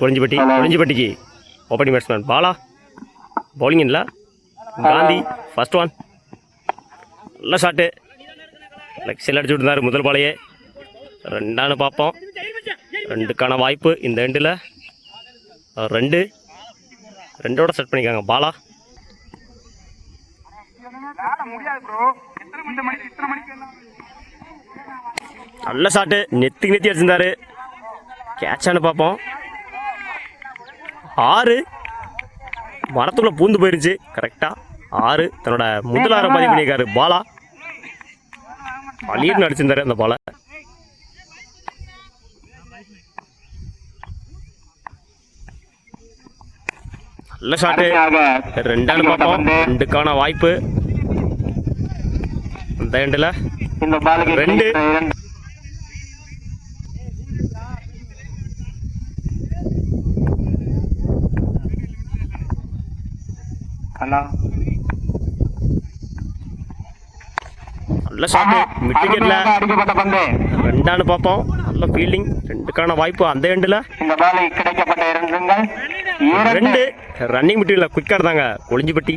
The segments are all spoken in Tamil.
கொளிஞ்சிப்பட்டிக்கு ஓப்பனிங் பேட்ஸ்மேன் பாலா, பவுலிங் இல்லை காந்தி. ஃபர்ஸ்ட் ஒன் நல்ல ஷாட்டு, லெக் சைடில் அடிச்சு விட்டுருந்தார் முதல் பாலையே. ரெண்டான்னு பார்ப்போம், ரெண்டுக்கான வாய்ப்பு இந்த எண்டில். ரெண்டோட செட் பண்ணிக்காங்க பாலா. நல்ல ஷாட்டு, நெத்தி அடிச்சிருந்தாரு. கேட்சான்னு பார்ப்போம். 6 மரத்துக்குள்ள பூந்து போயிருச்சு. கரெக்டாக 6 தன்னோட முதல் 6 பதிவு பண்ணியிருக்காரு பாலா. பளிர்னு அடிச்சிருந்தாரு அந்த பாலை. நல்ல ஷாட்டு, ரெண்டான்னு பார்ப்போம். ரெண்டுக்கான வாய்ப்பு அந்த எண்டில். 2 நல்ல ஷாட்டு, மிட் விக்கெட்ல. ரெண்டான்னு பார்ப்போம். நல்ல ஃபீல்டிங், ரெண்டுக்கான வாய்ப்பு அந்த எண்டில். 2 ரன்னிங் மிட்டில் குயிக்காக இருந்தாங்க கொளிஞ்சிப்பட்டி.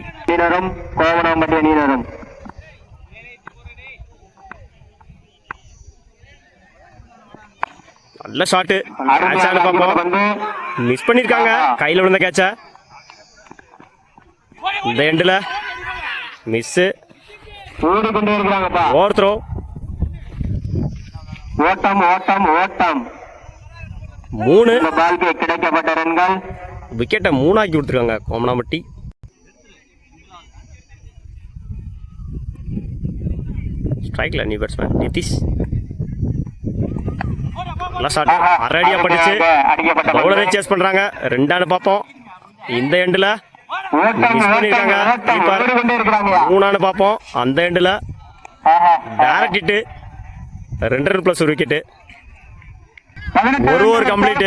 நல்ல ஷாட்டு, கேட்சான்னு பார்ப்போம். மிஸ் பண்ணியிருக்காங்க கையில் விழுந்த கேட்சா. இந்த எண்டில் மிஸ்ஸு. Over throw. ஓட்டம் 3 கிடைக்கப்பட்ட ரன்கள். விக்கெட்டை 3 ஆக்கி கொடுத்துருக்காங்க கோமனாம்பட்டி. ஸ்ட்ரைக்ல நியூ பேட்ஸ்மேன் நிதிஷ். நல்ல ஷாட், அரடியா படிச்சு பவுலரை சேஸ் பண்றாங்க. ரெண்டான்னு பார்ப்போம். இந்த எண்டில் மிஸ் பண்ணிருக்காங்க கீப்பர். 3ஆன்னு பார்ப்போம். அந்த எண்டில் direct hit. 2 run plus 1 wicket. ஒரு கம்ப்ளீட்,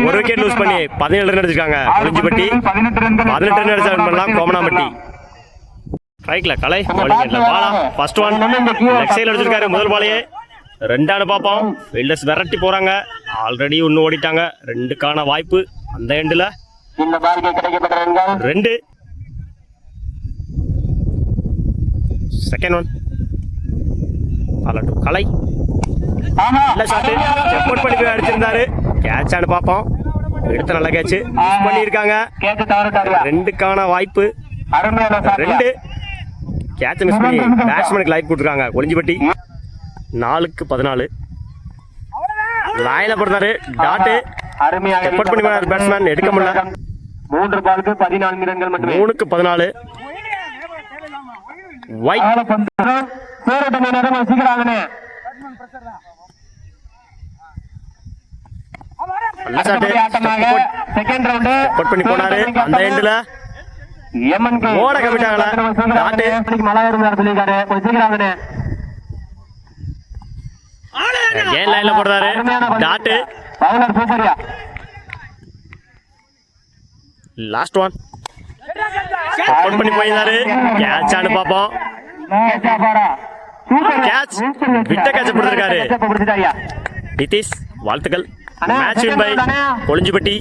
1 விக்கெட் லூஸ் பண்ணி 17 ரன் அடிச்சிருக்காங்க கொளிஞ்சிப்பட்டி. 18 ரன் அடிச்சா வின் பண்ணலாம் கோமனாம்பட்டி. ஸ்ட்ரைக்ல கலை, பவுலிங்ல பாலா. ஃபர்ஸ்ட் ஒன் லெக் சைடில் அடிச்சிருக்காரு முதல் பாலையே. ரெண்டான்னு பார்ப்போம். ஃபீல்டர்ஸ் விரட்டி போறாங்க. ஆல்ரெடி 1 ஓடிட்டாங்க. 2க்கான வாய்ப்பு அந்த எண்டில். 2 செகண்ட் ஒன் கலை. நல்ல ஷாட்டு, செப்போர்ட் பண்ணி போய் அடிச்சிருந்தாரு. கேட்சான்னு பார்ப்போம். எடுத்த நல்ல கேட்ச் மிஸ் பண்ணியிருக்காங்க. 2க்கான வாய்ப்பு. 2 கேட்ச் மிஸ் பண்ணி பேட்ஸ்மேனுக்கு லைஃப் கொடுத்துருக்காங்க கொளிஞ்சிப்பட்டி. 4க்கு 14. லாயில போடுறாரு டாட்டு. செப்போர்ட் பண்ணி போனாரு பேட்ஸ்மேன், எடுக்க முடியல. 3 பாலுக்கு 14 ரன்கள் மட்டுமே. 3க்கு 14. ஒயிட் நல்ல ஷாட்டு, செகண்ட் ரவுண்ட் செப்போர்ட் பண்ணி போனாரு அந்த எண்டில். ஓட கமிட்டாங்களா டாட்டு. மழை இருந்தார் சொல்லிருக்காரு, கொஞ்சம் சீக்கிரம் ஏன் லைன்ல போடுறாரு டாட்டு. பவுலர் சூப்பர்யா. லாஸ்ட் ஒன் செப்போர்ட் பண்ணி போயிருந்தாரு. கேட்சான்னு பார்ப்போம். கேட்ச், விட்ட கேட்ச் கொடுத்திருக்காரு நிதிஷ். வாழ்த்துக்கள். Match win by கொளிஞ்சிப்பட்டி.